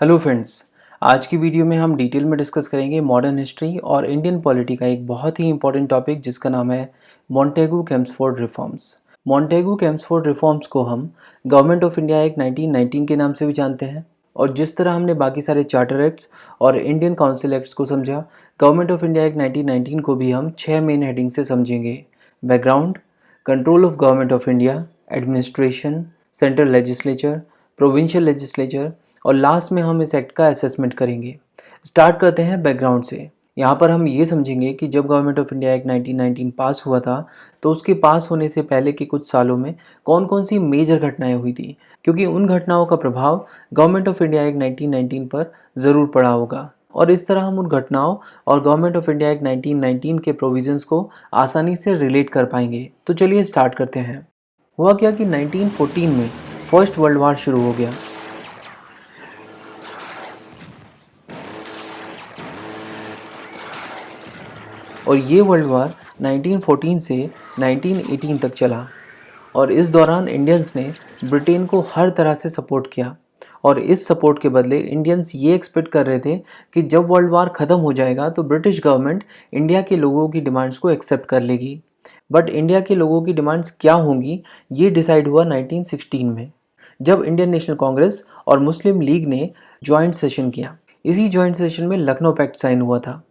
Hello friends. आज की video में हम डिटेल में डिस्कस करेंगे मॉडर्न हिस्ट्री और इंडियन पॉलिटी का एक बहुत ही इंपॉर्टेंट टॉपिक जिसका नाम है मॉन्टेगू-चेम्सफोर्ड रिफॉर्म्स। मॉन्टेगू-चेम्सफोर्ड रिफॉर्म्स को हम गवर्नमेंट ऑफ इंडिया एक्ट 1919 के नाम से भी जानते हैं। और जिस तरह हमने बाकी सारे चार्टर एक्ट्स और इंडियन काउंसिल एक्ट्स को समझा, गवर्नमेंट ऑफ इंडिया एक्ट 1919 को भी हम 6 मेन हेडिंग से समझेंगे। Background, control of government of India, administration, central legislature, provincial legislature और लास्ट में हम इस एक्ट का असेसमेंट करेंगे। स्टार्ट करते हैं बैकग्राउंड से। यहाँ पर हम ये समझेंगे कि जब गवर्नमेंट ऑफ इंडिया एक्ट 1919 पास हुआ था तो उसके पास होने से पहले के कुछ सालों में कौन कौन सी मेजर घटनाएं हुई थी, क्योंकि उन घटनाओं का प्रभाव गवर्नमेंट ऑफ इंडिया एक्ट 1919 पर ज़रूर पड़ा होगा। और इस तरह हम उन घटनाओं और गवर्नमेंट ऑफ इंडिया एक्ट 1919 के प्रोविजंस को आसानी से रिलेट कर पाएंगे। तो चलिए स्टार्ट करते हैं। हुआ क्या कि 1914 में फर्स्ट वर्ल्ड वार शुरू हो गया। और ये वर्ल्ड वार 1914 से 1918 तक चला। और इस दौरान इंडियंस ने ब्रिटेन को हर तरह से सपोर्ट किया। और इस सपोर्ट के बदले इंडियंस ये एक्सपेक्ट कर रहे थे कि जब वर्ल्ड वार ख़त्म हो जाएगा तो ब्रिटिश गवर्नमेंट इंडिया के लोगों की डिमांड्स को एक्सेप्ट कर लेगी। बट इंडिया के लोगों की डिमांड्स क्या होंगी ये डिसाइड हुआ 1916 में, जब इंडियन नेशनल कांग्रेस और मुस्लिम लीग ने जॉइंट सेशन किया। इसी जॉइंट सेशन में लखनऊ पैक्ट साइन हुआ था।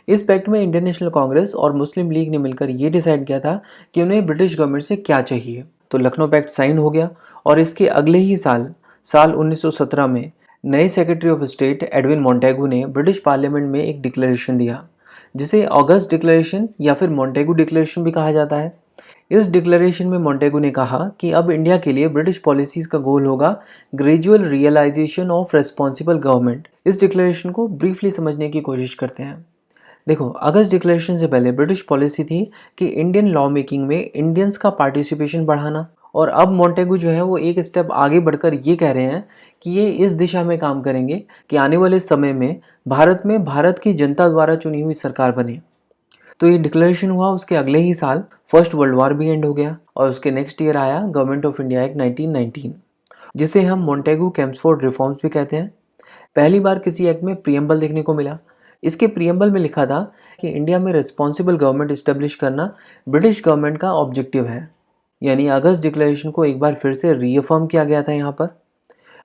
इस पैक्ट में इंडियन नेशनल कांग्रेस और मुस्लिम लीग ने मिलकर ये डिसाइड किया था कि उन्हें ब्रिटिश गवर्नमेंट से क्या चाहिए। तो लखनऊ पैक्ट साइन हो गया और इसके अगले ही साल 1917 में नए secretary of state Edwin Montagu ने ब्रिटिश पार्लियामेंट में एक डिक्लेरेशन दिया, जिसे ऑगस्ट डिक्लेरेशन या फिर मॉन्टेगू डिक्लेरेशन भी कहा जाता है। इस डिक्लेरेशन में मॉन्टेगू ने कहा कि अब इंडिया के लिए ब्रिटिश पॉलिसीज़ का गोल होगा gradual realisation of responsible government. इस डिक्लेरेशन को ब्रीफली समझने की कोशिश करते हैं। देखो, अगस्त डिक्लेरेशन से पहले ब्रिटिश पॉलिसी थी कि इंडियन लॉ मेकिंग में इंडियंस का पार्टिसिपेशन बढ़ाना। और अब मॉन्टेगू जो है वो एक स्टेप आगे बढ़कर ये कह रहे हैं कि ये इस दिशा में काम करेंगे कि आने वाले समय में भारत की जनता द्वारा चुनी हुई सरकार बने। तो ये डिक्लेरेशन हुआ, उसके अगले ही साल फर्स्ट वर्ल्ड वार भी एंड हो गया और उसके नेक्स्ट ईयर आया गवर्नमेंट ऑफ इंडिया एक्ट 1919, जिसे हम मॉन्टेगू-चेम्सफोर्ड रिफॉर्म्स भी कहते हैं। पहली बार किसी एक्ट में प्रीएम्बल देखने को मिला। इसके प्रीएम्बल में लिखा था कि इंडिया में रिस्पॉन्सिबल गवर्नमेंट इस्टेब्लिश करना ब्रिटिश गवर्नमेंट का ऑब्जेक्टिव है। यानी अगस्त डिक्लेरेशन को एक बार फिर से रीअफर्म किया गया था यहाँ पर।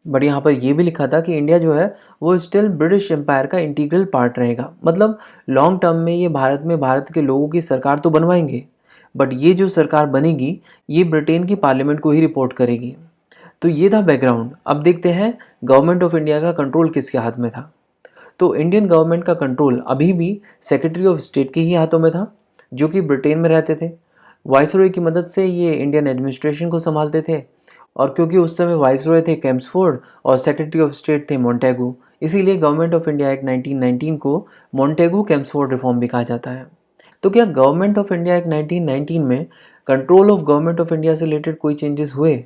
बट यहाँ पर यह भी लिखा था कि इंडिया जो है वो स्टिल ब्रिटिश एम्पायर का इंटीग्रल पार्ट रहेगा। मतलब लॉन्ग टर्म में ये भारत के लोगों की सरकार तो बनवाएंगे, बट ये जो सरकार बनेगी ये ब्रिटेन की पार्लियामेंट को ही रिपोर्ट करेगी। तो ये था बैकग्राउंड। अब देखते हैं गवर्नमेंट ऑफ इंडिया का कंट्रोल किसके हाथ में था। तो इंडियन गवर्नमेंट का कंट्रोल अभी भी सेक्रेटरी ऑफ स्टेट के ही हाथों में था, जो कि ब्रिटेन में रहते थे। वाइसरॉय की मदद से ये इंडियन एडमिनिस्ट्रेशन को संभालते थे। और क्योंकि उस समय वाइसरॉय थे चेम्सफोर्ड और सेक्रेटरी ऑफ स्टेट थे मॉन्टेगू, इसीलिए गवर्नमेंट ऑफ इंडिया एक्ट 1919 को मॉन्टेगू-चेम्सफोर्ड रिफॉर्म भी कहा जाता है। तो क्या गवर्नमेंट ऑफ इंडिया एक्ट 1919 में control of government of India से रिलेटेड कोई चेंजेस हुए?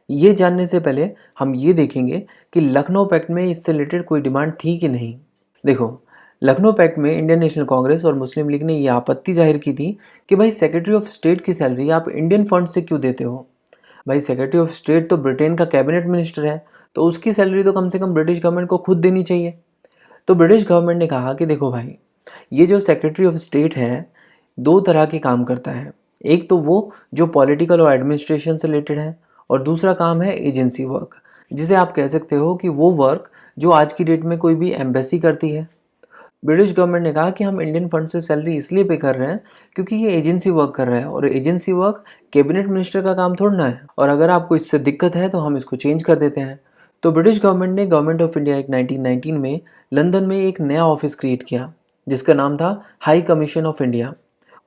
ये जानने से पहले हम ये देखेंगे कि लखनऊ पैक्ट में इससे रिलेटेड कोई डिमांड थी कि नहीं। देखो, लखनऊ पैक्ट में इंडियन नेशनल कांग्रेस और मुस्लिम लीग ने ये आपत्ति जाहिर की थी कि भाई सेक्रेटरी ऑफ स्टेट की सैलरी आप इंडियन फंड से क्यों देते हो। भाई सेक्रेटरी ऑफ स्टेट तो ब्रिटेन का कैबिनेट मिनिस्टर है, तो उसकी सैलरी तो कम से कम ब्रिटिश गवर्नमेंट को खुद देनी चाहिए। तो ब्रिटिश गवर्नमेंट ने कहा कि देखो भाई, ये जो सेक्रेटरी ऑफ स्टेट है दो तरह के काम करता है। एक तो वो जो पॉलिटिकल और एडमिनिस्ट्रेशन से रिलेटेड है, और दूसरा काम है एजेंसी वर्क, जिसे आप कह सकते हो कि वो वर्क जो आज की डेट में कोई भी एम्बेसी करती है। ब्रिटिश गवर्नमेंट ने कहा कि हम इंडियन फंड से सैलरी इसलिए पे कर रहे हैं क्योंकि ये एजेंसी वर्क कर रहा है, और एजेंसी वर्क कैबिनेट मिनिस्टर का काम थोड़ा है, और अगर आपको इससे दिक्कत है तो हम इसको चेंज कर देते हैं। तो ब्रिटिश गवर्नमेंट ने गवर्नमेंट ऑफ इंडिया एक्ट 1919 में लंदन में एक नया ऑफिस क्रिएट किया जिसका नाम था हाई कमीशन ऑफ इंडिया।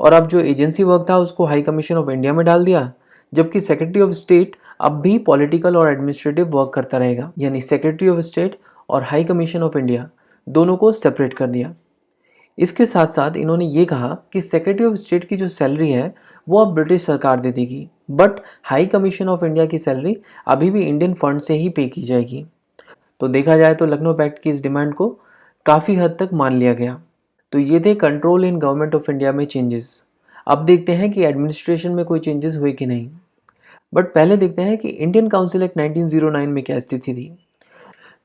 और अब जो एजेंसी वर्क था उसको हाई कमीशन ऑफ इंडिया में डाल दिया, जबकि सेक्रेटरी ऑफ स्टेट अब भी पॉलिटिकल और एडमिनिस्ट्रेटिव वर्क करता रहेगा। यानी सेक्रेटरी ऑफ स्टेट और हाई कमीशन ऑफ इंडिया दोनों को सेपरेट कर दिया। इसके साथ साथ इन्होंने ये कहा कि सेक्रेटरी ऑफ स्टेट की जो सैलरी है वो अब ब्रिटिश सरकार दे देगी, but high commission of India की सैलरी अभी भी इंडियन फंड से ही पे की जाएगी। तो देखा जाए तो लखनऊ पैक्ट की इस डिमांड को काफ़ी हद तक मान लिया गया। तो ये थे control in government of India में चेंजेस। अब देखते हैं कि एडमिनिस्ट्रेशन में कोई चेंजेस हुए कि नहीं। बट पहले देखते हैं कि इंडियन काउंसिल एक्ट 1909 में क्या स्थिति थी।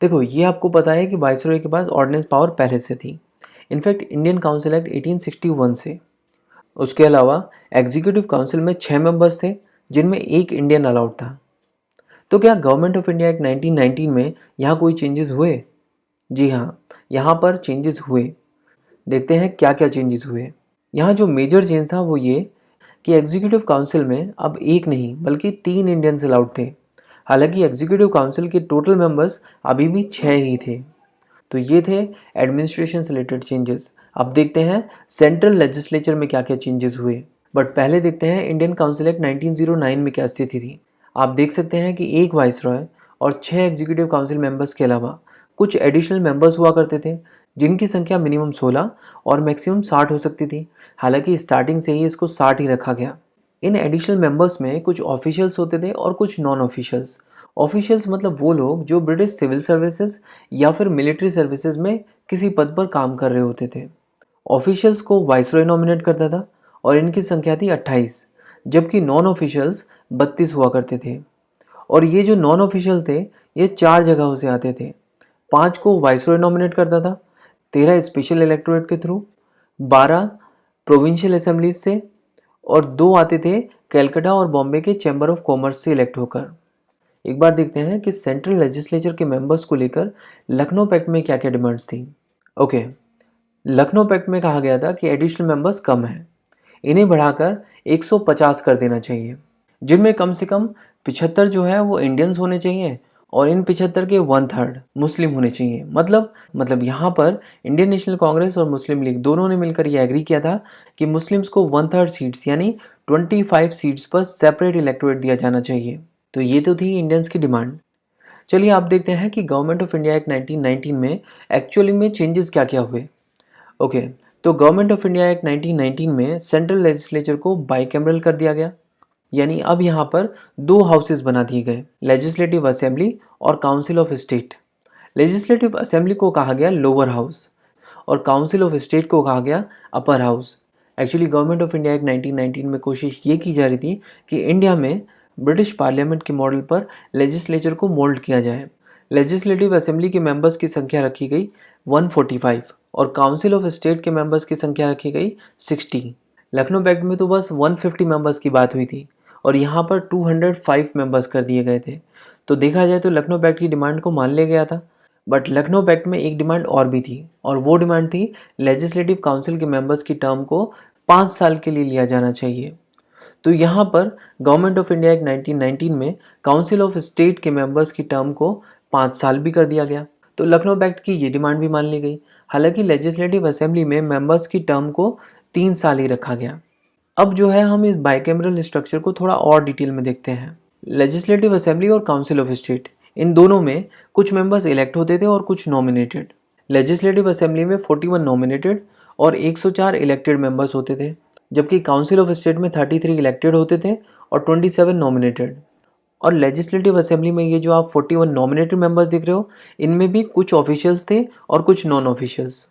देखो, ये आपको पता है कि वाइसरॉय के पास ऑर्डिनेंस पावर पहले से थी, इनफैक्ट इंडियन काउंसिल एक्ट 1861 से। उसके अलावा एग्जीक्यूटिव काउंसिल में 6 मेंबर्स थे, जिनमें एक इंडियन अलाउड था। तो क्या गवर्नमेंट ऑफ इंडिया एक्ट 1919 में यहाँ कोई चेंजेस हुए? जी हाँ, यहाँ पर चेंजेस हुए। देखते हैं क्या क्या चेंजेस हुए। यहाँ जो मेजर चेंज था वो ये कि एग्जीक्यूटिव काउंसिल में अब एक नहीं बल्कि 3 इंडियंस अलाउड थे। हालांकि एग्जीक्यूटिव काउंसिल के टोटल मेंबर्स अभी भी 6 ही थे। तो ये थे एडमिनिस्ट्रेशन से रिलेटेड चेंजेस। अब देखते हैं सेंट्रल लेजिस्लेचर में क्या क्या चेंजेस हुए। बट पहले देखते हैं इंडियन काउंसिल एक्ट 1909 में क्या स्थिति थी। आप देख सकते हैं कि एक वाइसरॉय और 6 एग्जीक्यूटिव काउंसिल मेंबर्स के अलावा कुछ एडिशनल मेंबर्स हुआ करते थे, जिनकी संख्या मिनिमम 16 और मैक्सिमम 60 हो सकती थी। हालांकि स्टार्टिंग से ही इसको 60 ही रखा गया। इन एडिशनल मेंबर्स में कुछ ऑफिशियल्स होते थे और कुछ नॉन ऑफिशियल्स। ऑफिशियल्स मतलब वो लोग जो ब्रिटिश सिविल सर्विसेज या फिर मिलिट्री सर्विसेज में किसी पद पर काम कर रहे होते थे। ऑफिशियल्स को वाइसरॉय नॉमिनेट करता था और इनकी संख्या थी 28, जबकि नॉन ऑफिशियल्स 32 हुआ करते थे। और ये जो नॉन ऑफिशियल थे ये 4 जगहों से आते थे। 5 को वाइसरॉय नॉमिनेट करता था, 13 स्पेशल इलेक्टोरेट के थ्रू, 12 प्रोविंशियल असेंबलीज से और 2 आते थे कैलकाटा और बॉम्बे के चैम्बर ऑफ कॉमर्स से इलेक्ट होकर। एक बार देखते हैं कि सेंट्रल लेजिस्लेचर के मेंबर्स को लेकर लखनऊ पैक्ट में क्या क्या डिमांड्स थी। ओके, लखनऊ पैक्ट में कहा गया था कि एडिशनल मेंबर्स कम हैं, इन्हें बढ़ाकर 150 कर देना चाहिए, जिनमें कम से कम 75 जो है वो इंडियंस होने चाहिए और इन 75 के 1/3 मुस्लिम होने चाहिए। मतलब यहाँ पर इंडियन नेशनल कांग्रेस और मुस्लिम लीग दोनों ने मिलकर ये एग्री किया था कि मुस्लिम्स को 1/3 सीट्स यानी 25 सीट्स पर सेपरेट इलेक्टोरेट दिया जाना चाहिए। तो ये तो थी इंडियंस की डिमांड। चलिए आप देखते हैं कि गवर्नमेंट ऑफ इंडिया एक्ट 1919 में एक्चुअली में चेंजेस क्या क्या हुए। ओके, तो गवर्नमेंट ऑफ इंडिया एक्ट 1919 में सेंट्रल लेजिस्लेचर को बाइकैमरल कर दिया गया, यानी अब यहाँ पर 2 हाउसेस बना दिए गए, लेजिस्लेटिव असेंबली और council of state. Legislative assembly को कहा गया लोअर हाउस और काउंसिल ऑफ स्टेट को कहा गया upper house. Actually government of India act 1919 में कोशिश ये की जा रही थी कि इंडिया में ब्रिटिश पार्लियामेंट के मॉडल पर लेजिस्लेचर को मोल्ड किया जाए। लेजिस्लेटिव असेंबली के मेंबर्स की संख्या रखी गई 145 और काउंसिल ऑफ स्टेट के मेंबर्स की संख्या रखी गई 60। लखनऊ पैक्ट में तो बस 150 मेंबर्स की बात हुई थी और यहाँ पर 205 मेंबर्स कर दिए गए थे। तो देखा जाए तो लखनऊ पैक्ट की डिमांड को मान लिया गया था। बट लखनऊ पैक्ट में एक डिमांड और भी थी और वो डिमांड थी लेजिस्लेटिव काउंसिल के मेंबर्स की टर्म को 5 साल के लिए लिया जाना चाहिए। तो यहाँ पर गवर्नमेंट ऑफ इंडिया एक्ट 1919 में काउंसिल ऑफ स्टेट के मेंबर्स की टर्म को 5 साल भी कर दिया गया। तो लखनऊ पैक्ट की ये डिमांड भी मान ली गई। हालांकि लेजिस्लेटिव असेंबली में मेंबर्स की टर्म को 3 साल ही रखा गया। अब जो है हम इस बाइकैमरल स्ट्रक्चर को थोड़ा और डिटेल में देखते हैं। लेजिस्लेटिव असेंबली और काउंसिल ऑफ स्टेट, इन दोनों में कुछ मेंबर्स इलेक्ट होते थे और कुछ नॉमिनेटेड। लेजिस्लेटिव असेंबली में 41 नॉमिनेटेड और 104 इलेक्टेड मेंबर्स होते थे, जबकि काउंसिल ऑफ स्टेट में 33 इलेक्टेड होते थे और 27 नॉमिनेटेड। और लेजिस्लेटिव असेंबली में ये जो आप 41 नॉमिनेटेड मेंबर्स देख रहे हो, इनमें भी कुछ ऑफिशियल्स थे और कुछ नॉन ऑफिशियल्स।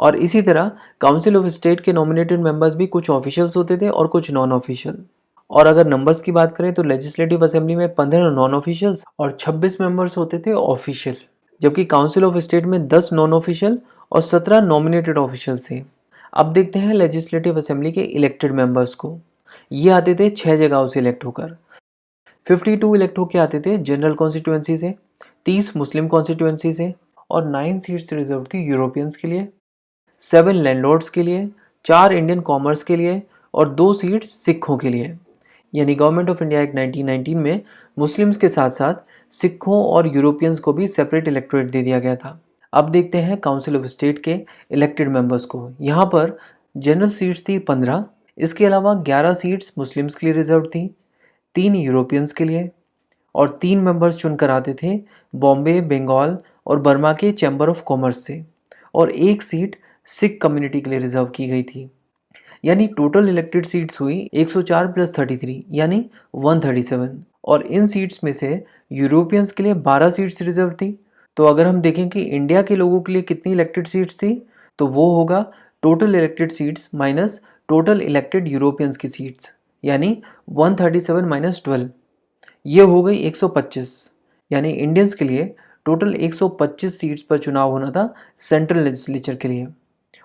और इसी तरह काउंसिल ऑफ स्टेट के नॉमिनेटेड मेंबर्स भी कुछ ऑफिशियल्स होते थे और कुछ नॉन ऑफिशियल। और अगर नंबर्स की बात करें तो लेजिस्लेटिव असेंबली में 15 नॉन ऑफिशियल्स और 26 मेंबर्स होते थे ऑफिशियल, जबकि काउंसिल ऑफ स्टेट में 10 नॉन ऑफिशियल और 17 नॉमिनेटेड ऑफिशियल्स थे। अब देखते हैं लेजिस्लेटिव असेंबली के इलेक्टेड मेंबर्स को। ये आते थे 6 जगहों से इलेक्ट होकर। 52 इलेक्ट होकर आते थे जनरल कॉन्स्टिट्यूएंसी से, 30 मुस्लिम कॉन्स्टिट्यूएंसी से और 9 सीट्स रिजर्व थी यूरोपियंस के लिए, 7 लैंडलॉर्ड्स के लिए, 4 इंडियन कॉमर्स के लिए और 2 सीट्स सिखों के लिए। यानी गवर्नमेंट ऑफ इंडिया एक्ट 1919 में मुस्लिम्स के साथ साथ सिखों और यूरोपियंस को भी सेपरेट इलेक्टोरेट दे दिया गया था। अब देखते हैं काउंसिल ऑफ स्टेट के इलेक्टेड मेंबर्स को। यहाँ पर जनरल सीट्स थी 15, इसके अलावा 11 सीट्स मुस्लिम्स के लिए रिजर्व थी, 3 यूरोपियंस के लिए और 3 मेंबर्स चुनकर आते थे बॉम्बे, बंगाल और बर्मा के चैम्बर ऑफ कॉमर्स से और 1 सीट सिख कम्युनिटी के लिए रिजर्व की गई थी। यानी टोटल इलेक्टेड सीट्स हुई 104 + 33 यानी 137 और इन सीट्स में से यूरोपियंस के लिए 12 सीट्स रिजर्व थी। तो अगर हम देखें कि इंडिया के लोगों के लिए कितनी इलेक्टेड सीट्स थी तो वो होगा total elected seats minus total elected Europeans की सीट्स, यानी 137 - 12 ये हो गई 125। यानी इंडियंस के लिए टोटल 125 सीट्स पर चुनाव होना था सेंट्रल लेजिस्लेचर के लिए,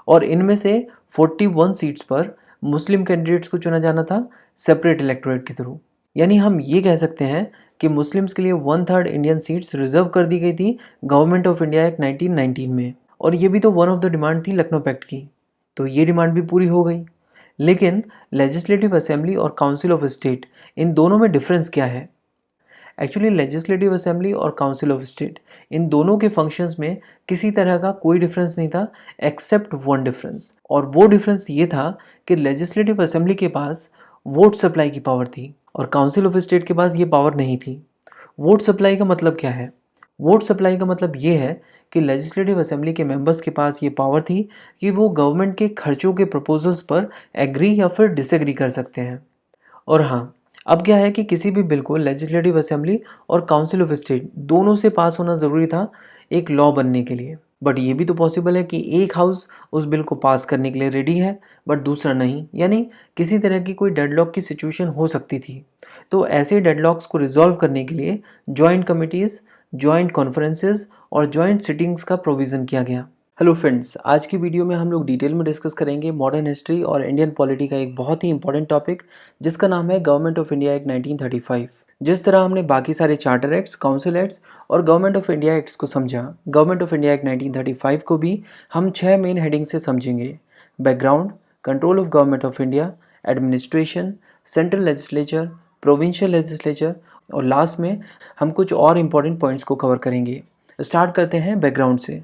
और इनमें से 41 सीट्स पर मुस्लिम कैंडिडेट्स को चुना जाना था सेपरेट इलेक्टोरेट के थ्रू। यानी हम ये कह सकते हैं कि मुस्लिम्स के लिए 1/3 इंडियन सीट्स रिजर्व कर दी गई थी गवर्नमेंट ऑफ इंडिया एक्ट 1919 में, और ये भी तो वन ऑफ द डिमांड थी लखनऊ पैक्ट की, तो ये डिमांड भी पूरी हो गई। लेकिन लेजिस्लेटिव असेंबली और काउंसिल ऑफ स्टेट, इन दोनों में डिफरेंस क्या है? एक्चुअली लेजिस्लेटिव असेंबली और काउंसिल ऑफ स्टेट, इन दोनों के फंक्शंस में किसी तरह का कोई डिफरेंस नहीं था एक्सेप्ट वन डिफरेंस, और वो डिफरेंस ये था कि लेजिस्लेटिव असेंबली के पास वोट सप्लाई की पावर थी और काउंसिल ऑफ स्टेट के पास ये पावर नहीं थी। वोट सप्लाई का मतलब क्या है? वोट सप्लाई का मतलब ये है कि लेजिस्लेटिव असेंबली के मेंबर्स के पास ये पावर थी कि वो गवर्नमेंट के खर्चों के प्रपोजल्स पर एग्री या फिर डिसएग्री कर सकते हैं। और हाँ, अब क्या है कि किसी भी बिल को लेजिस्लेटिव असेंबली और काउंसिल ऑफ स्टेट दोनों से पास होना ज़रूरी था एक लॉ बनने के लिए। बट ये भी तो पॉसिबल है कि एक हाउस उस बिल को पास करने के लिए रेडी है बट दूसरा नहीं, यानी किसी तरह की कोई डेडलॉक की सिचुएशन हो सकती थी। तो ऐसे डेडलॉक्स को रिजॉल्व करने के लिए जॉइंट कमिटीज़, जॉइंट कॉन्फ्रेंसेस और जॉइंट सिटिंग्स का प्रोविज़न किया गया। हेलो फ्रेंड्स, आज की वीडियो में हम लोग डिटेल में डिस्कस करेंगे मॉडर्न हिस्ट्री और इंडियन पॉलिटी का एक बहुत ही इंपॉर्टेंट टॉपिक, जिसका नाम है गवर्नमेंट ऑफ इंडिया एक्ट 1935। जिस तरह हमने बाकी सारे चार्टर एक्ट्स, काउंसिल एक्ट्स और गवर्नमेंट ऑफ इंडिया एक्ट्स को समझा, गवर्नमेंट ऑफ इंडिया एक्ट 1935 को भी हम 6 मेन हेडिंग से समझेंगे: background, control of government of India, administration, central legislature, provincial legislature, और लास्ट में हम कुछ और इम्पॉर्टेंट पॉइंट्स को कवर करेंगे। स्टार्ट करते हैं बैकग्राउंड से।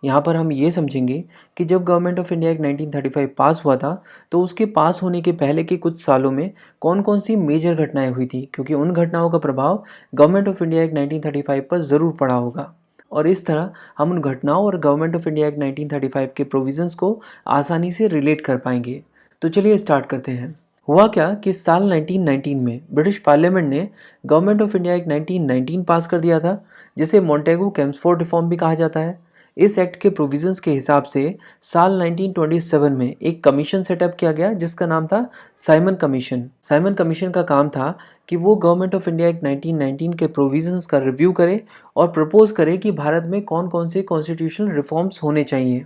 यहाँ पर हम ये समझेंगे कि जब गवर्नमेंट ऑफ इंडिया एक्ट 1935 पास हुआ था, तो उसके पास होने के पहले के कुछ सालों में कौन कौन सी मेजर घटनाएं हुई थी, क्योंकि उन घटनाओं का प्रभाव गवर्नमेंट ऑफ इंडिया एक्ट 1935 पर ज़रूर पड़ा होगा। और इस तरह हम उन घटनाओं और गवर्नमेंट ऑफ इंडिया एक्ट 1935 के प्रोविजंस को आसानी से रिलेट कर पाएंगे। तो चलिए स्टार्ट करते हैं। हुआ क्या कि साल 1919 में ब्रिटिश पार्लियामेंट ने गवर्नमेंट ऑफ इंडिया एक्ट 1919 पास कर दिया था, जिसे मॉन्टेगू केम्सफोर्ड रिफॉर्म भी कहा जाता है। इस एक्ट के प्रोविजंस के हिसाब से साल 1927 में एक कमीशन सेटअप किया गया, जिसका नाम था साइमन कमीशन। साइमन कमीशन का काम था कि वो गवर्नमेंट ऑफ इंडिया एक्ट 1919 के प्रोविजंस का रिव्यू करे और प्रपोज करे कि भारत में कौन कौन से कॉन्स्टिट्यूशनल रिफॉर्म्स होने चाहिए।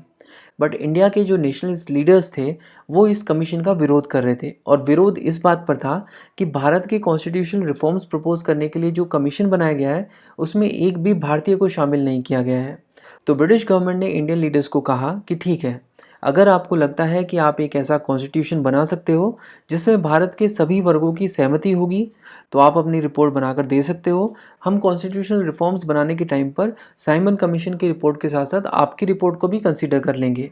बट इंडिया के जो नेशनलिस्ट लीडर्स थे वो इस कमीशन का विरोध कर रहे थे, और विरोध इस बात पर था कि भारत के कॉन्स्टिट्यूशनल रिफॉर्म्स प्रपोज करने के लिए जो कमीशन बनाया गया है उसमें एक भी भारतीय को शामिल नहीं किया गया है। तो ब्रिटिश गवर्नमेंट ने इंडियन लीडर्स को कहा कि ठीक है, अगर आपको लगता है कि आप एक ऐसा कॉन्स्टिट्यूशन बना सकते हो जिसमें भारत के सभी वर्गों की सहमति होगी, तो आप अपनी रिपोर्ट बनाकर दे सकते हो। हम कॉन्स्टिट्यूशनल रिफॉर्म्स बनाने के टाइम पर साइमन कमीशन की रिपोर्ट के साथ साथ आपकी रिपोर्ट को भी कंसीडर कर लेंगे।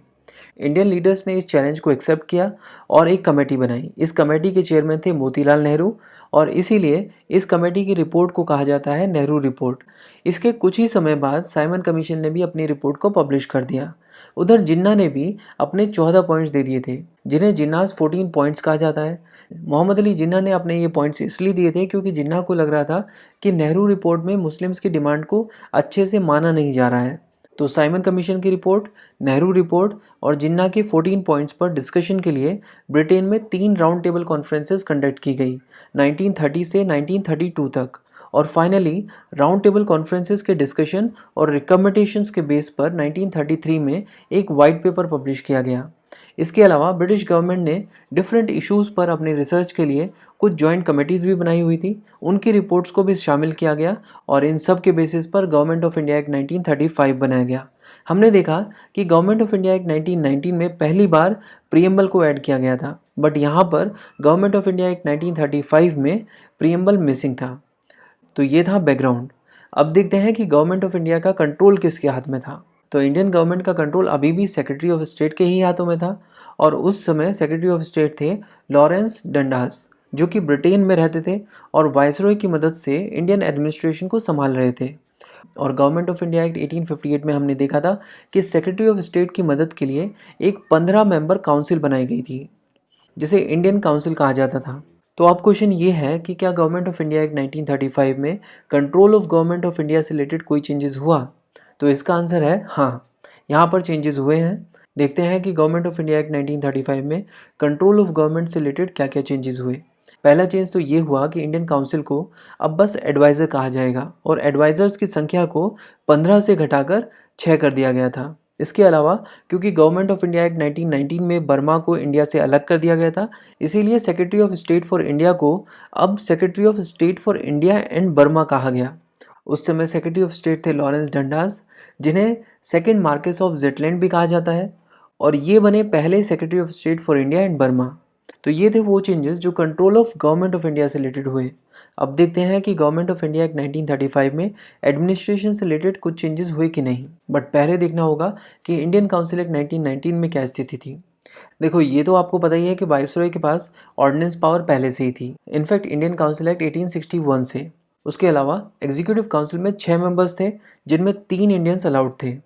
इंडियन लीडर्स ने इस चैलेंज को एक्सेप्ट किया और एक कमेटी बनाई। इस कमेटी के चेयरमैन थे मोतीलाल नेहरू, और इसीलिए इस कमेटी की रिपोर्ट को कहा जाता है नेहरू रिपोर्ट। इसके कुछ ही समय बाद साइमन कमीशन ने भी अपनी रिपोर्ट को पब्लिश कर दिया। उधर जिन्ना ने भी अपने 14 पॉइंट्स दे दिए थे, जिन्हें जिन्नास 14 पॉइंट्स कहा जाता है। मोहम्मद अली जिन्ना ने अपने ये पॉइंट्स इसलिए दिए थे क्योंकि जिन्ना को लग रहा था कि नेहरू रिपोर्ट में मुस्लिम्स की डिमांड को अच्छे से माना नहीं जा रहा है। तो साइमन कमीशन की रिपोर्ट, नेहरू रिपोर्ट और जिन्ना के 14 पॉइंट्स पर डिस्कशन के लिए ब्रिटेन में 3 राउंड टेबल कॉन्फ्रेंसेस कंडक्ट की गई 1930 से 1932 तक, और फाइनली राउंड टेबल कॉन्फ्रेंसेस के डिस्कशन और रिकमेंडेशंस के बेस पर 1933 में एक वाइट पेपर पब्लिश किया गया। इसके अलावा ब्रिटिश गवर्नमेंट ने डिफरेंट इश्यूज़ पर अपनी रिसर्च के लिए कुछ जॉइंट कमेटीज़ भी बनाई हुई थी, उनकी रिपोर्ट्स को भी शामिल किया गया, और इन सब के बेसिस पर गवर्नमेंट ऑफ इंडिया एक्ट 1935 बनाया गया। हमने देखा कि गवर्नमेंट ऑफ इंडिया एक्ट 1919 में पहली बार प्रीएम्बल को ऐड किया गया था, बट यहाँ पर गवर्नमेंट ऑफ इंडिया एक्ट 1935 में प्रीएम्बल मिसिंग था। तो ये था बैकग्राउंड। अब देखते हैं कि गवर्नमेंट ऑफ इंडिया का कंट्रोल किसके हाथ में था। तो इंडियन गवर्नमेंट का कंट्रोल अभी भी सेक्रेटरी ऑफ स्टेट के ही हाथों में था, और उस समय सेक्रेटरी ऑफ स्टेट थे लॉरेंस डंडास, जो कि ब्रिटेन में रहते थे और वायसरॉय की मदद से इंडियन एडमिनिस्ट्रेशन को संभाल रहे थे। और गवर्नमेंट ऑफ इंडिया एक्ट 1858 में हमने देखा था कि सेक्रेटरी ऑफ स्टेट की मदद के लिए एक 15 मेंबर काउंसिल बनाई गई थी, जिसे इंडियन काउंसिल कहा जाता था। तो अब क्वेश्चन ये है कि क्या गवर्नमेंट ऑफ इंडिया एक्ट 1935 में control of government of India से रिलेटेड कोई चेंजेस हुआ? तो इसका आंसर है हाँ, यहाँ पर चेंजेस हुए हैं। देखते हैं कि गवर्नमेंट ऑफ इंडिया एक्ट 1935 में कंट्रोल ऑफ गवर्नमेंट से रिलेटेड क्या क्या चेंजेस हुए। पहला चेंज तो ये हुआ कि इंडियन काउंसिल को अब बस एडवाइज़र कहा जाएगा और एडवाइज़र्स की संख्या को 15 से घटाकर 6 कर दिया गया था। इसके अलावा क्योंकि गवर्नमेंट ऑफ इंडिया एक्ट 1919 में बर्मा को इंडिया से अलग कर दिया गया था, इसीलिए secretary of state for India को अब secretary of state for India and Burma कहा गया। उस समय सेक्रेटरी ऑफ स्टेट थे लॉरेंस डंडास, जिन्हें सेकेंड मार्केस ऑफ जेटलैंड भी कहा जाता है, और ये बने पहले secretary of state for India and Burma. तो ये थे वो चेंजेस जो control of government of India से रिलेटेड हुए। अब देखते हैं कि गवर्नमेंट ऑफ इंडिया एक्ट 1935 में एडमिनिस्ट्रेशन से रिलेटेड कुछ चेंजेस हुए कि नहीं। बट पहले देखना होगा कि इंडियन काउंसिल एक्ट 1919 में क्या स्थिति थी। देखो, ये तो आपको पता ही है कि वाइसरॉय के पास ऑर्डिनेंस पावर पहले से ही थी, इनफैक्ट इंडियन काउंसिल एक्ट 1861 से। उसके अलावा एग्जीक्यूटिव काउंसिल में 6 मेंबर्स थे, जिनमें 3 इंडियंस अलाउड थे।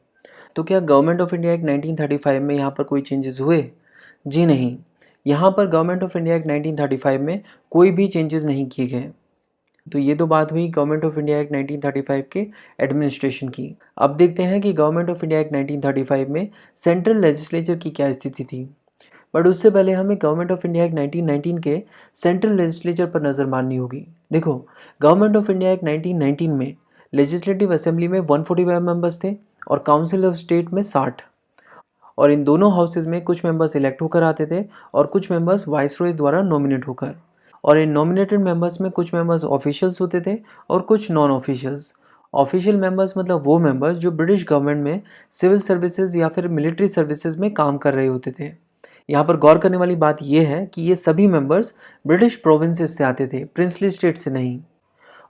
तो क्या गवर्नमेंट ऑफ इंडिया एक्ट 1935 में यहाँ पर कोई चेंजेस हुए? जी नहीं, यहाँ पर गवर्नमेंट ऑफ इंडिया एक्ट 1935 में कोई भी चेंजेस नहीं किए गए। तो ये तो बात हुई गवर्नमेंट ऑफ इंडिया एक्ट 1935 के एडमिनिस्ट्रेशन की। अब देखते हैं कि गवर्नमेंट ऑफ इंडिया एक्ट 1935 में सेंट्रल लेजिस्लेचर की क्या स्थिति थी। बट उससे पहले हमें गवर्नमेंट ऑफ इंडिया एक्ट 1919 के सेंट्रल लेजिस्लेचर पर नज़र मारनी होगी। देखो, गवर्नमेंट ऑफ इंडिया एक्ट 1919 में लेजिस्लेटिव असेंबली में 145 मेंबर्स थे और काउंसिल ऑफ स्टेट में 60, और इन दोनों हाउसेज में कुछ मेंबर्स इलेक्ट होकर आते थे और कुछ मेंबर्स वाइसरॉय द्वारा नॉमिनेट होकर। और इन नॉमिनेटेड मेंबर्स में कुछ मेंबर्स ऑफिशियल्स होते थे और कुछ नॉन ऑफिशियल्स। ऑफिशियल मेंबर्स मतलब वो मेंबर्स जो ब्रिटिश गवर्नमेंट में सिविल सर्विसेज या फिर मिलिट्री सर्विसेज में काम कर रहे होते थे। यहाँ पर गौर करने वाली बात यह है कि ये सभी मेंबर्स ब्रिटिश प्रोविंसेस से आते थे, प्रिंसली स्टेट से नहीं।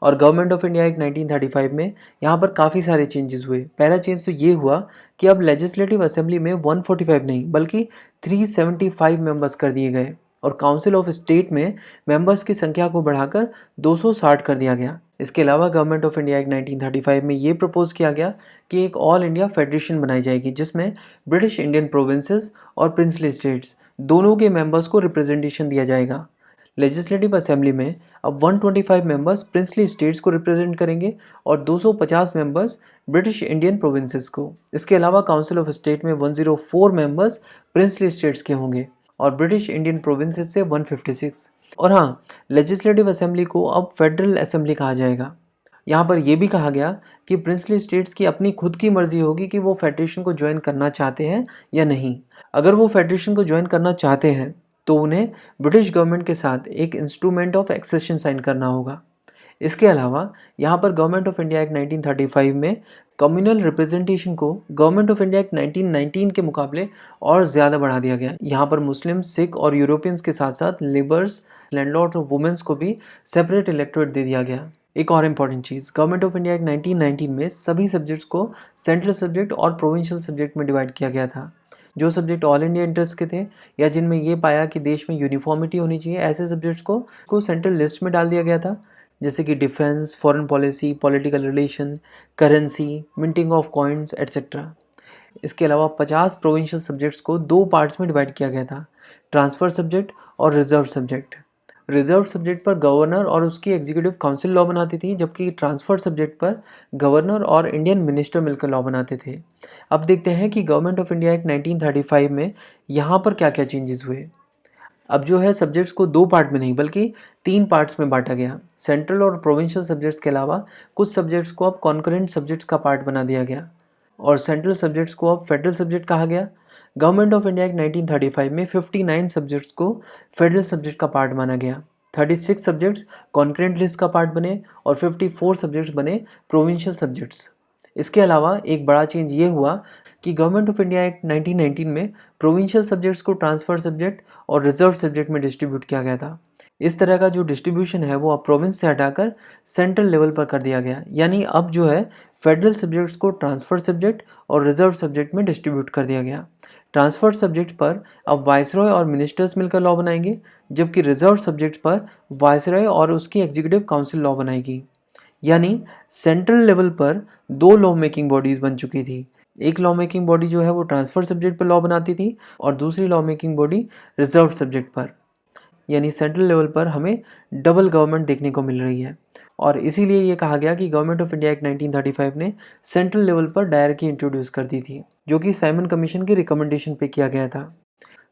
और गवर्नमेंट ऑफ इंडिया एक्ट 1935 में यहाँ पर काफ़ी सारे चेंजेस हुए। पहला चेंज तो ये हुआ कि अब लेजिस्लेटिव असेंबली में 145 नहीं बल्कि 375 मेंबर्स कर दिए गए और काउंसिल ऑफ स्टेट में मेंबर्स की संख्या को बढ़ाकर 260 कर दिया गया। इसके अलावा गवर्नमेंट ऑफ इंडिया एक्ट 1935 में ये प्रपोज किया गया कि एक ऑल इंडिया फेडरेशन बनाई जाएगी, जिसमें ब्रिटिश इंडियन प्रोविंसेस और प्रिंसली स्टेट्स दोनों के मेंबर्स को रिप्रेजेंटेशन दिया जाएगा। लेजिस्लेटिव असेंबली में अब 125 मेंबर्स प्रिंसली स्टेट्स को रिप्रेजेंट करेंगे और 250 मेंबर्स ब्रिटिश इंडियन प्रोविंसेस को। इसके अलावा काउंसिल ऑफ स्टेट में 104 मेंबर्स प्रिंसली स्टेट्स के होंगे और ब्रिटिश इंडियन प्रोविंसेस से 156। और हाँ, लेजिस्लेटिव असेंबली को अब फेडरल असेंबली कहा जाएगा। यहाँ पर यह भी कहा गया कि प्रिंसली स्टेट्स की अपनी खुद की मर्जी होगी कि वो फेडरेशन को ज्वाइन करना चाहते हैं या नहीं। अगर वो फेडरेशन को ज्वाइन करना चाहते हैं तो उन्हें ब्रिटिश गवर्नमेंट के साथ एक इंस्ट्रूमेंट ऑफ एक्सेशन साइन करना होगा। इसके अलावा यहाँ पर गवर्नमेंट ऑफ इंडिया एक्ट 1935 में कम्युनल रिप्रेजेंटेशन को गवर्नमेंट ऑफ इंडिया एक्ट 1919 के मुकाबले और ज़्यादा बढ़ा दिया गया। यहाँ पर मुस्लिम, सिख और यूरोपियंस के साथ साथ लेबर्स, लैंडलॉर्ड और वुमेन्स को भी सेपरेट इलेक्टोरेट दे दिया गया। एक और important cheese, government of India act 1919 में सभी सब्जेक्ट्स को सेंट्रल सब्जेक्ट और प्रोविंशियल सब्जेक्ट में डिवाइड किया गया था। जो सब्जेक्ट ऑल इंडिया इंटरेस्ट के थे या जिनमें ये पाया कि देश में यूनिफॉर्मिटी होनी चाहिए, ऐसे सब्जेक्ट्स को सेंट्रल लिस्ट में डाल दिया गया था, जैसे कि defence, foreign policy, political relation, currency, minting of coins etcetera. इसके अलावा 50 प्रोविंशियल सब्जेक्ट्स को 2 पार्ट्स में डिवाइड किया गया था, ट्रांसफ़र सब्जेक्ट और रिजर्व सब्जेक्ट। रिजर्व सब्जेक्ट पर गवर्नर और उसकी एग्जीक्यूटिव काउंसिल लॉ बनाती थी, जबकि ट्रांसफर सब्जेक्ट पर गवर्नर और इंडियन मिनिस्टर मिलकर लॉ बनाते थे। अब देखते हैं कि गवर्नमेंट ऑफ इंडिया एक्ट 1935 में यहाँ पर क्या क्या चेंजेस हुए। अब जो है सब्जेक्ट्स को 2 पार्ट में नहीं बल्कि 3 पार्ट्स में बांटा गया। सेंट्रल और प्रोविंशियल सब्जेक्ट्स के अलावा कुछ सब्जेक्ट्स को अब कॉन्करेंट सब्जेक्ट्स का पार्ट बना दिया गया और सेंट्रल सब्जेक्ट्स को अब फेडरल सब्जेक्ट कहा गया। गवर्नमेंट ऑफ इंडिया एक्ट 1935 में 59 सब्जेक्ट्स को फेडरल सब्जेक्ट का पार्ट माना गया, 36 सब्जेक्ट्स कॉन्करेंट लिस्ट का पार्ट बने और 54 सब्जेक्ट्स बने प्रोविंशियल सब्जेक्ट्स। इसके अलावा एक बड़ा चेंज ये हुआ कि गवर्नमेंट ऑफ इंडिया एक्ट 1919 में प्रोविंशियल सब्जेक्ट्स को ट्रांसफर सब्जेक्ट और रिजर्व सब्जेक्ट में डिस्ट्रीब्यूट किया गया था। इस तरह का जो डिस्ट्रीब्यूशन है वो अब प्रोविंस से हटाकर सेंट्रल लेवल पर कर दिया गया, यानी अब जो है फेडरल सब्जेक्ट्स को ट्रांसफर सब्जेक्ट और रिजर्व सब्जेक्ट में डिस्ट्रीब्यूट कर दिया गया। ट्रांसफर सब्जेक्ट पर अब वाइसरॉय और मिनिस्टर्स मिलकर लॉ बनाएंगे, जबकि रिजर्व सब्जेक्ट पर वाइसरॉय और उसकी एग्जीक्यूटिव काउंसिल लॉ बनाएगी। यानी सेंट्रल लेवल पर 2 लॉ मेकिंग बॉडीज़ बन चुकी थी। एक लॉ मेकिंग बॉडी जो है वो ट्रांसफर सब्जेक्ट पर लॉ बनाती थी और दूसरी law making body reserve subject पर। यानी सेंट्रल लेवल पर हमें डबल गवर्नमेंट देखने को मिल रही है और इसीलिए ये कहा गया कि गवर्नमेंट ऑफ इंडिया एक्ट 1935 ने सेंट्रल लेवल पर डायरेक्टली इंट्रोड्यूस कर दी थी, जो कि साइमन कमीशन की रिकमेंडेशन पे किया गया था।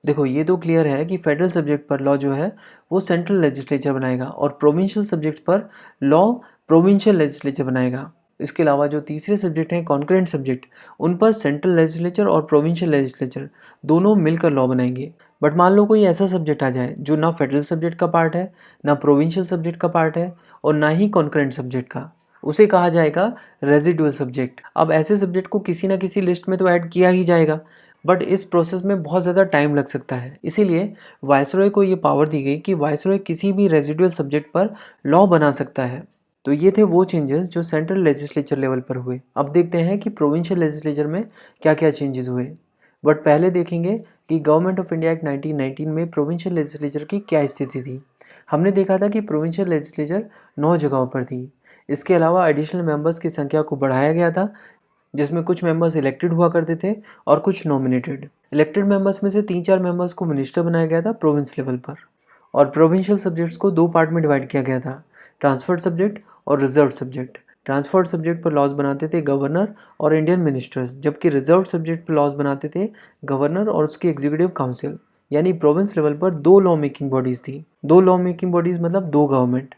देखो ये तो क्लियर है कि फेडरल सब्जेक्ट पर लॉ जो है वो सेंट्रल लेजिस्लेचर बनाएगा और प्रोविंशियल सब्जेक्ट पर लॉ प्रोविंशियल लेजिस्लेचर बनाएगा। इसके अलावा जो तीसरे सब्जेक्ट हैं कॉन्करेंट सब्जेक्ट, उन पर सेंट्रल लेजिस्लेचर और प्रोविंशियल लेजिस्लेचर दोनों मिलकर लॉ बनाएंगे। बट मान लो कोई ऐसा सब्जेक्ट आ जाए जो ना फेडरल सब्जेक्ट का पार्ट है, ना प्रोविंशियल सब्जेक्ट का पार्ट है और ना ही कॉन्करेंट सब्जेक्ट का, उसे कहा जाएगा रेजिडुअल सब्जेक्ट। अब ऐसे सब्जेक्ट को किसी ना किसी लिस्ट में तो ऐड किया ही जाएगा, बट इस प्रोसेस में बहुत ज़्यादा टाइम लग सकता है। इसीलिए वायसरॉय को ये पावर दी गई कि वायसरॉय किसी भी रेजिडुअल सब्जेक्ट पर लॉ बना सकता है। तो ये थे वो चेंजेस जो सेंट्रल लेजिस्लेचर लेवल पर हुए। अब देखते हैं कि प्रोविंशियल लेजिस्लेचर में क्या क्या चेंजेस हुए। बट पहले देखेंगे कि गवर्नमेंट ऑफ इंडिया एक्ट 1919 में प्रोविंशियल लेजिस्लेचर की क्या स्थिति थी। हमने देखा था कि प्रोविंशियल लेजिस्लेचर 9 जगहों पर थी। इसके अलावा एडिशनल मेंबर्स की संख्या को बढ़ाया गया था, जिसमें कुछ मेंबर्स इलेक्टेड हुआ करते थे और कुछ नॉमिनेटेड। इलेक्टेड मेंबर्स में से 3-4 मेंबर्स को मिनिस्टर बनाया गया था प्रोविंस लेवल पर। और प्रोविंशियल सब्जेक्ट्स को 2 पार्ट में डिवाइड किया गया था, ट्रांसफर्ड सब्जेक्ट और रिजर्व सब्जेक्ट। ट्रांसफर्ड सब्जेक्ट पर लॉज बनाते थे गवर्नर और इंडियन मिनिस्टर्स, जबकि रिजर्व सब्जेक्ट पर लॉज बनाते थे गवर्नर और उसकी एग्जीक्यूटिव काउंसिल। यानी प्रोविंस लेवल पर 2 लॉ मेकिंग बॉडीज़ थी। 2 लॉ मेकिंग बॉडीज़ मतलब 2 गवर्नमेंट।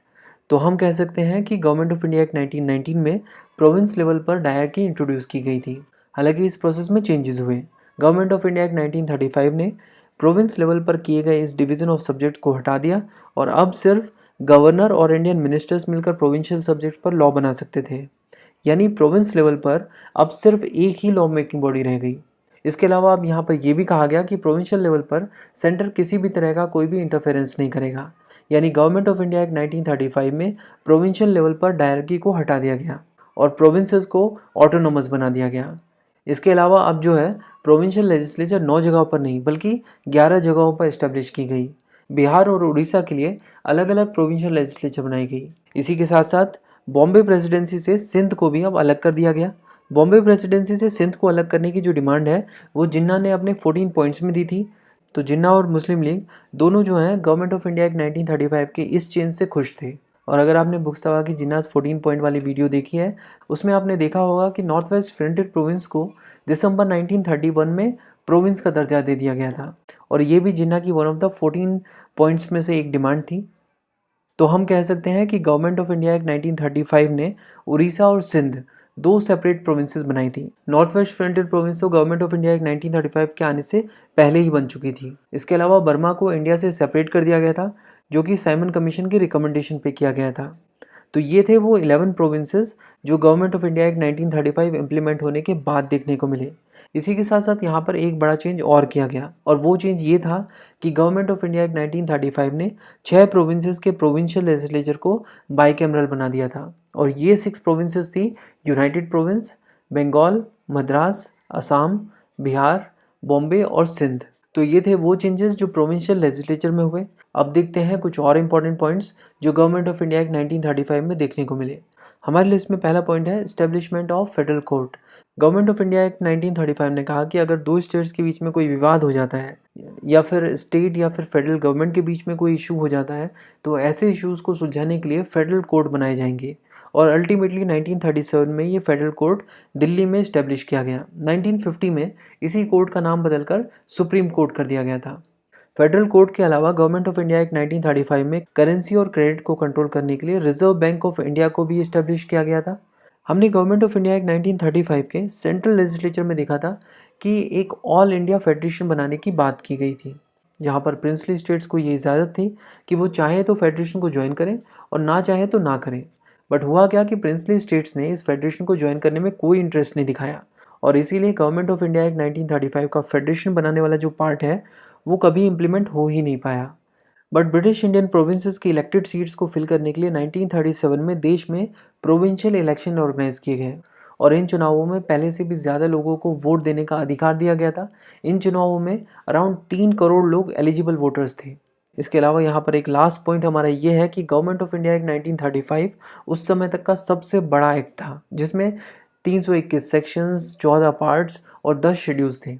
तो हम कह सकते हैं कि गवर्नमेंट ऑफ इंडिया एक्ट 1919 में प्रोविंस लेवल पर डायरकी इंट्रोड्यूस की गई थी। हालांकि इस प्रोसेस में चेंजेस हुए। गवर्नमेंट ऑफ इंडिया एक्ट 1935 ने प्रोविंस लेवल पर किए गए इस डिवीज़न ऑफ सब्जेक्ट को हटा दिया और अब सिर्फ गवर्नर और इंडियन मिनिस्टर्स मिलकर प्रोविंशियल सब्जेक्ट पर लॉ बना सकते थे। यानी प्रोविंस लेवल पर अब सिर्फ एक ही लॉ मेकिंग बॉडी रह गई। इसके अलावा अब यहाँ पर यह भी कहा गया कि प्रोविंशियल लेवल पर सेंटर किसी भी तरह का कोई भी इंटरफेरेंस नहीं करेगा। यानी गवर्नमेंट ऑफ इंडिया एक्ट 1935 में प्रोविंशियल लेवल पर डायरकी को हटा दिया गया और प्रोविंसेस को ऑटोनोमस बना दिया गया। इसके अलावा अब जो है प्रोविंशियल लेजिस्लेचर 9 जगहों पर नहीं बल्कि 11 जगहों पर इस्टेब्लिश की गई। बिहार और उड़ीसा के लिए अलग अलग प्रोविंशियल लेजिस्लेचर बनाई गई। इसी के साथ साथ बॉम्बे प्रेसिडेंसी से सिंध को भी अब अलग कर दिया गया। बॉम्बे प्रेसिडेंसी से सिंध को अलग करने की जो डिमांड है वो जिन्ना ने अपने 14 पॉइंट्स में दी थी। तो जिन्ना और मुस्लिम लीग दोनों जो हैं गवर्नमेंट ऑफ इंडिया एक्ट 1935 के इस चेंज से खुश थे। और अगर आपने बुक्सतवा की जिन्नास 14 पॉइंट वाली वीडियो देखी है, उसमें आपने देखा होगा कि नॉर्थ वेस्ट फ्रंटियर प्रोविंस को दिसंबर 1931 में प्रोविंस का दर्जा दे दिया गया था और ये भी जिन्ना की वन ऑफ द 14 पॉइंट्स में से एक डिमांड थी। तो हम कह सकते हैं कि गवर्नमेंट ऑफ इंडिया एक्ट 1935 ने उड़ीसा और सिंध 2 सेपरेट प्रोविंसेस बनाई थी। नॉर्थ वेस्ट फ्रंटियर प्रोविंस तो गवर्नमेंट ऑफ इंडिया एक्ट 1935 के आने से पहले ही बन चुकी थी। इसके अलावा बर्मा को इंडिया से सेपरेट कर दिया गया था, जो कि साइमन कमीशन की रिकमेंडेशन पे किया गया था। तो ये थे वो 11 प्रोविंसेस जो government of India act 1935 implement होने के बाद देखने को मिले। इसी के साथ साथ यहाँ पर एक बड़ा चेंज और किया गया और वो चेंज ये था कि गवर्नमेंट ऑफ इंडिया एक्ट 1935 ने 6 प्रोविंसेस के प्रोविंशियल लेजिस्लेचर को बाइकैमरल बना दिया था और ये 6 प्रोविंसेस थी यूनाइटेड प्रोविंस, बंगाल, मद्रास, असम, बिहार, बॉम्बे और सिंध। तो ये थे वो चेंजेस जो प्रोविंशियल लेजिस्लेचर में हुए। अब देखते हैं कुछ और इंपॉर्टेंट पॉइंट्स जो गवर्नमेंट ऑफ इंडिया एक्ट 1935 में देखने को मिले। हमारी लिस्ट में पहला पॉइंट है establishment of federal court. Government of India act 1935 ने कहा कि अगर 2 स्टेट्स के बीच में कोई विवाद हो जाता है या फिर स्टेट या फिर फेडरल गवर्नमेंट के बीच में कोई इशू हो जाता है तो ऐसे इश्यूज़ को सुलझाने के लिए फेडरल कोर्ट बनाए जाएंगे और अल्टीमेटली 1937 में ये फेडरल कोर्ट दिल्ली में इस्टेब्लिश किया गया। 1950 में इसी कोर्ट का नाम बदलकर सुप्रीम कोर्ट कर दिया गया था। फेडरल कोर्ट के अलावा गवर्नमेंट ऑफ इंडिया एक्ट 1935 में करेंसी और क्रेडिट को कंट्रोल करने के लिए रिजर्व बैंक ऑफ इंडिया को भी इस्टेब्लिश किया गया था। हमने गवर्नमेंट ऑफ इंडिया एक्ट 1935 के सेंट्रल लेजिस्लेचर में देखा था कि एक ऑल इंडिया फेडरेशन बनाने की बात की गई थी, जहां पर प्रिंसली स्टेट्स को ये इजाज़त थी कि वो चाहे तो फेडरेशन को ज्वाइन करें और ना चाहे तो ना करें। बट हुआ क्या कि प्रिंसली स्टेट्स ने इस फेडरेशन को ज्वाइन करने में कोई इंटरेस्ट नहीं दिखाया और इसीलिए गवर्नमेंट ऑफ इंडिया एक्ट 1935 का फेडरेशन बनाने वाला जो पार्ट है वो कभी इम्प्लीमेंट हो ही नहीं पाया। बट ब्रिटिश इंडियन प्रोविंसेस की इलेक्टेड सीट्स को फिल करने के लिए 1937 में देश में प्रोविंशियल इलेक्शन ऑर्गेनाइज किए गए और इन चुनावों में पहले से भी ज़्यादा लोगों को वोट देने का अधिकार दिया गया था। इन चुनावों में अराउंड 3 करोड़ लोग एलिजिबल वोटर्स थे। इसके अलावा यहाँ पर एक लास्ट पॉइंट हमारा ये है कि गवर्नमेंट ऑफ इंडिया एक्ट 1935 उस समय तक का सबसे बड़ा एक्ट था, जिसमें 321 सेक्शंस, 14 पार्ट्स और 10 शेड्यूल्स थे।